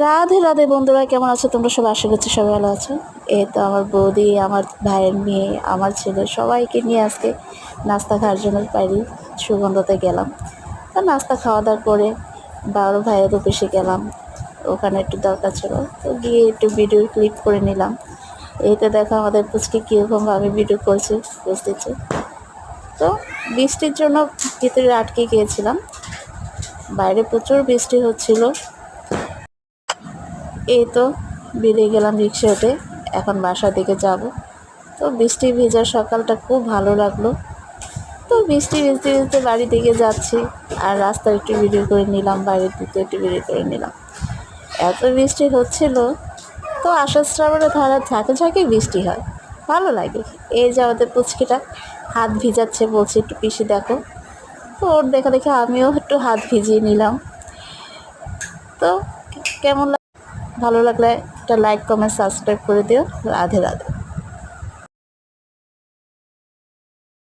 রাধে রাধে বন্ধুরা, কেমন আছো তোমরা সবাই? আশা করছি সবাই ভালো আছো। এই তো আমার বৌদি, আমার ভাইয়ের মেয়ে, আমার ছেলে সবাইকে নিয়ে আজকে নাস্তা খাওয়ার জন্য বাইরে সুগন্ধতে গেলাম। তো নাস্তা খাওয়া দাওয়ার করে বড় ভাইয়ের অফিসে গেলাম। ওখানে একটু দরকার ছিল, তো গিয়ে একটু ভিডিও ক্লিপ করে নিলাম। এইটা দেখো আমাদের পুচকে কীরকমভাবে ভিডিও করছে, বুঝতেছে। তো বৃষ্টির জন্য ভিতরে আটকে গিয়েছিলাম, বাইরে প্রচুর বৃষ্টি হচ্ছিল। এই তো বেরিয়ে গেলাম রিক্সা উঠে, এখন বাসার দিকে যাব। তো বৃষ্টি ভেজা সকালটা খুব ভালো লাগলো। তো বৃষ্টি ভিজতে ভিজতে বাড়ির দিকে যাচ্ছি, আর রাস্তায় একটু ভিডিও করে নিলাম, বাড়ির দিকে একটু ভিডিও করে নিলাম। এত বৃষ্টি হচ্ছিল, তো আষাঢ় শ্রাবণে ধারা ঝাঁকে ঝাঁকে বৃষ্টি হয়, ভালো লাগে। এই যে আমাদের পুচকিটা হাত ভিজাচ্ছে, বলছে একটু পিসি দেখো। তো ওর দেখা দেখে আমিও একটু হাত ভিজিয়ে নিলাম। তো কেমন ভালো লাগলে একটা লাইক, কমেন্ট, সাবস্ক্রাইব করে দিও। রাধে রাধে।